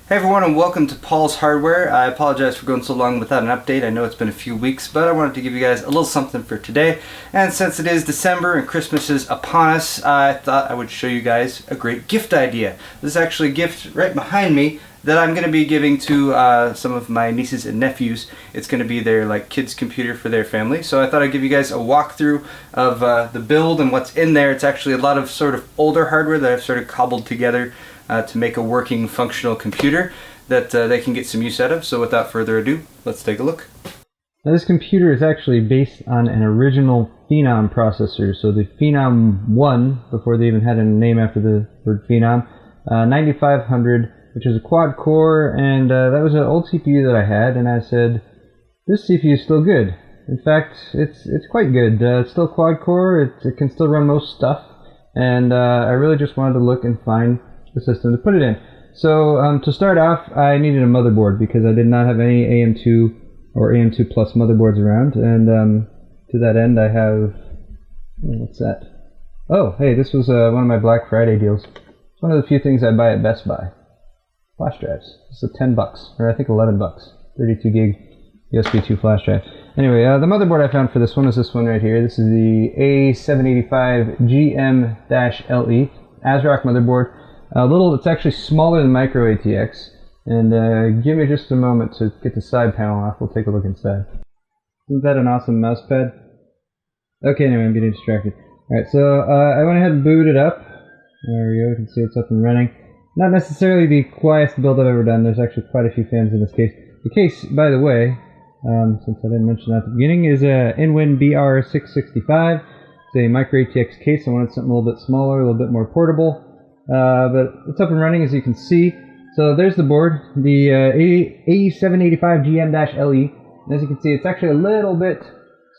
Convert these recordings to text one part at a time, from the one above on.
Hey everyone, and welcome to Paul's Hardware. I apologize for going so long without an update. I know it's been a few weeks, but I wanted to give you guys a little something for today. And since it is December and Christmas is upon us, I thought I would show you guys a great gift idea. This is actually a gift right behind me that I'm going to be giving to some of my nieces and nephews. It's going to be their kids' computer for their family. So I thought I'd give you guys a walkthrough of the build and what's in there. It's actually a lot of sort of older hardware that I've sort of cobbled together to make a working, functional computer that they can get some use out of. So without further ado, let's take a look. Now this computer is actually based on an original Phenom processor. So the Phenom 1, before they even had a name after the word Phenom, 9500, which is a quad core, and that was an old CPU that I had, and I said, this CPU is still good. In fact, it's quite good. It's still quad core, it can still run most stuff, and I really just wanted to look and find the system to put it in. So to start off, I needed a motherboard because I did not have any AM2 or AM2 Plus motherboards around, and to that end I have, what's that? Oh, hey, this was one of my Black Friday deals. It's one of the few things I buy at Best Buy. Flash drives. It's $10, or I think $11. 32 gig USB 2 flash drive. Anyway, the motherboard I found for this one is this one right here. This is the A785 GM-LE ASRock motherboard. It's actually smaller than Micro ATX. And give me just a moment to get the side panel off. We'll take a look inside. Isn't that an awesome mouse pad? Okay, anyway, I'm getting distracted. Alright, so I went ahead and booted it up. There we go, you can see it's up and running. Not necessarily the quietest build I've ever done. There's actually quite a few fans in this case. The case, by the way, since I didn't mention that at the beginning, is a Inwin BR665. It's a Micro ATX case. I wanted something a little bit smaller, a little bit more portable. But it's up and running, as you can see. So there's the board, the A785 GM-LE. And as you can see, it's actually a little bit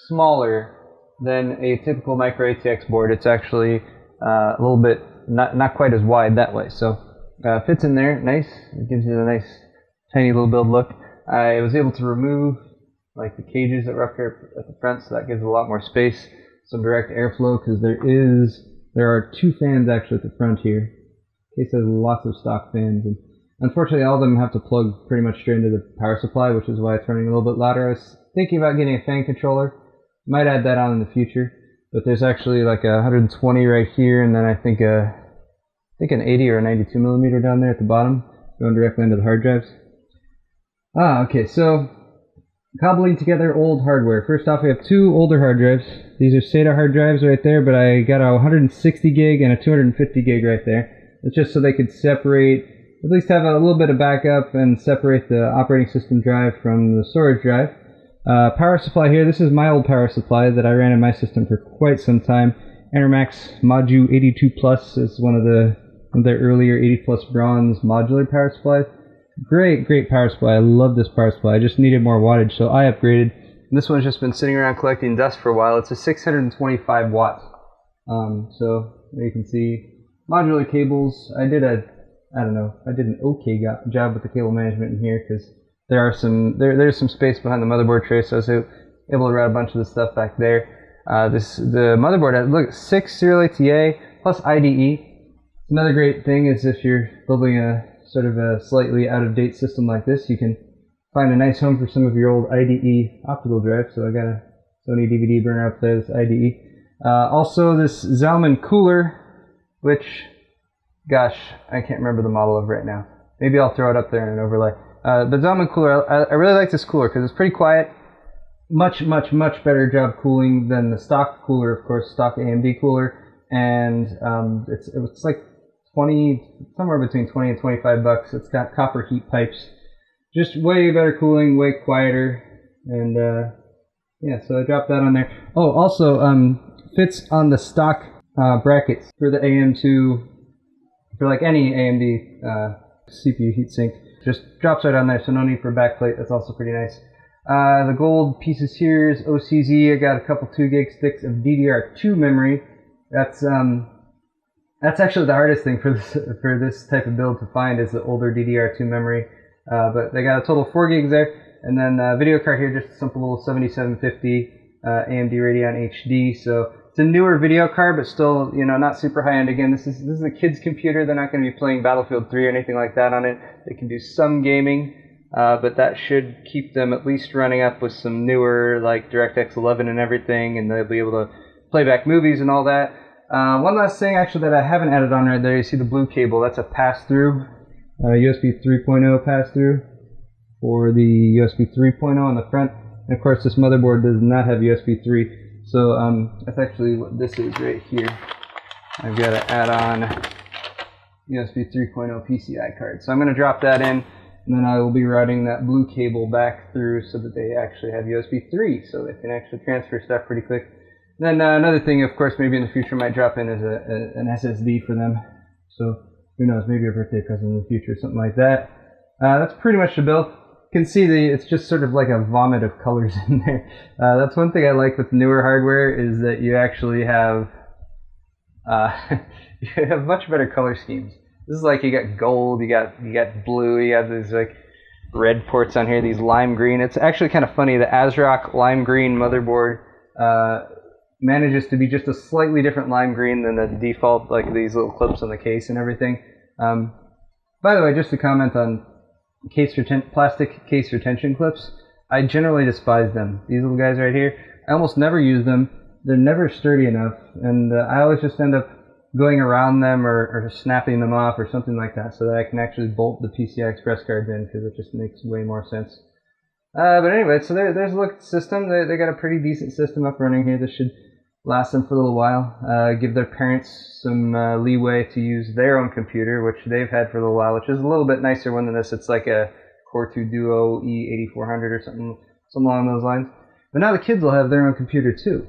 smaller than a typical Micro ATX board. It's actually a little bit not quite as wide that way. So fits in there, nice. It gives you a nice tiny little build look. I was able to remove the cages that were up here at the front, so that gives a lot more space, some direct airflow, because there are two fans actually at the front here. Case has lots of stock fans, and unfortunately all of them have to plug pretty much straight into the power supply, which is why it's running a little bit louder. I was thinking about getting a fan controller. Might add that on in the future, but there's actually a 120 right here, and then I think an 80 or a 92 millimeter down there at the bottom, going directly into the hard drives. Okay, so cobbling together old hardware. First off, we have two older hard drives. These are SATA hard drives right there, but I got a 160 gig and a 250 gig right there. It's just so they could separate, at least have a little bit of backup and separate the operating system drive from the storage drive. Power supply here, this is my old power supply that I ran in my system for quite some time. Enermax Modu 82 Plus is one of their earlier 80 Plus bronze modular power supplies. Great power supply. I love this power supply. I just needed more wattage, so I upgraded. And this one's just been sitting around collecting dust for a while. It's a 625 watt. So you can see modular cables. I did an okay job with the cable management in here, because there's some space behind the motherboard tray, so I was able to route a bunch of the stuff back there. The motherboard, look, 6 serial ATA plus IDE. Another great thing is if you're building a sort of a slightly out-of-date system like this, you can find a nice home for some of your old IDE optical drives. So I got a Sony DVD burner up there, this IDE. Also this Zalman cooler, which, gosh, I can't remember the model of right now. Maybe I'll throw it up there in an overlay. The Zalman cooler, I really like this cooler because it's pretty quiet. Much better job cooling than the stock cooler, of course, stock AMD cooler. And it's like somewhere between 20 and 25 bucks. It's got copper heat pipes. Just way better cooling, way quieter. And yeah, so I dropped that on there. Oh, also fits on the stock brackets for the AM2, for any AMD CPU heatsink. Just drops right on there, so no need for a backplate. That's also pretty nice. The gold pieces here is OCZ. I got a couple 2 gig sticks of DDR2 memory. That's actually the hardest thing for this type of build to find, is the older DDR2 memory. But they got a total of 4 gigs there, and then video card here, just a simple little 7750 AMD Radeon HD. So It's a newer video card, but still, you know, not super high end. Again, this is a kid's computer. They're not going to be playing Battlefield 3 or anything like that on it. They can do some gaming, but that should keep them at least running up with some newer, like DirectX 11 and everything, and they'll be able to play back movies and all that. One last thing, actually, that I haven't added on right there. You see the blue cable? That's a pass-through, USB 3.0 pass-through for the USB 3.0 on the front. And of course, this motherboard does not have USB 3. So that's actually what this is right here. I've got to add on USB 3.0 PCI card. So I'm going to drop that in, and then I will be routing that blue cable back through so that they actually have USB 3, so they can actually transfer stuff pretty quick. Then another thing, of course, maybe in the future might drop in is an SSD for them. So who knows, maybe a birthday present in the future, something like that. That's pretty much the build. You can see it's just sort of like a vomit of colors in there. That's one thing I like with newer hardware, is that you actually have you have much better color schemes. This is like you got gold, you got blue, you have these like red ports on here, these lime green. It's actually kind of funny. The ASRock lime green motherboard manages to be just a slightly different lime green than the default, like these little clips on the case and everything. By the way, just to comment on plastic case retention clips, I generally despise them. These little guys right here, I almost never use them. They're never sturdy enough, and I always just end up going around them or snapping them off or something like that, so that I can actually bolt the PCI Express cards in, because it just makes way more sense. But anyway, so there's a look at the system. They got a pretty decent system up running here. This should last them for a little while. Give their parents some leeway to use their own computer, which they've had for a little while, which is a little bit nicer one than this. It's like a Core 2 Duo E8400 or something along those lines. But now the kids will have their own computer too.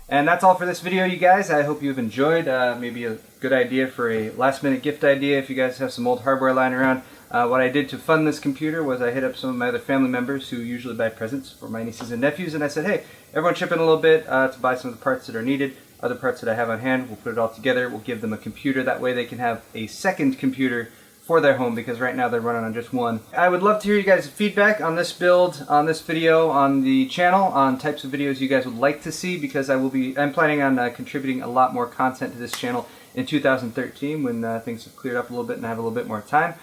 And that's all for this video, you guys. I hope you've enjoyed. Maybe a good idea for a last-minute gift idea if you guys have some old hardware lying around. What I did to fund this computer was I hit up some of my other family members who usually buy presents for my nieces and nephews, and I said, hey, everyone chip in a little bit to buy some of the parts that are needed. Other parts that I have on hand, we'll put it all together. We'll give them a computer. That way they can have a second computer for their home, because right now they're running on just one. I would love to hear you guys' feedback on this build, on this video, on the channel, on types of videos you guys would like to see, because I'm planning on contributing a lot more content to this channel in 2013 when things have cleared up a little bit and I have a little bit more time.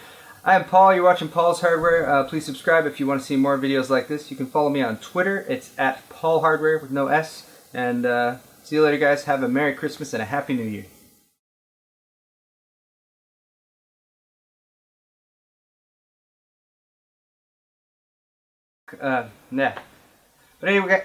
I am Paul. You're watching Paul's Hardware. Please subscribe if you want to see more videos like this. You can follow me on Twitter. It's at Paul Hardware with no S. And see you later, guys. Have a Merry Christmas and a Happy New Year. Nah. But anyway,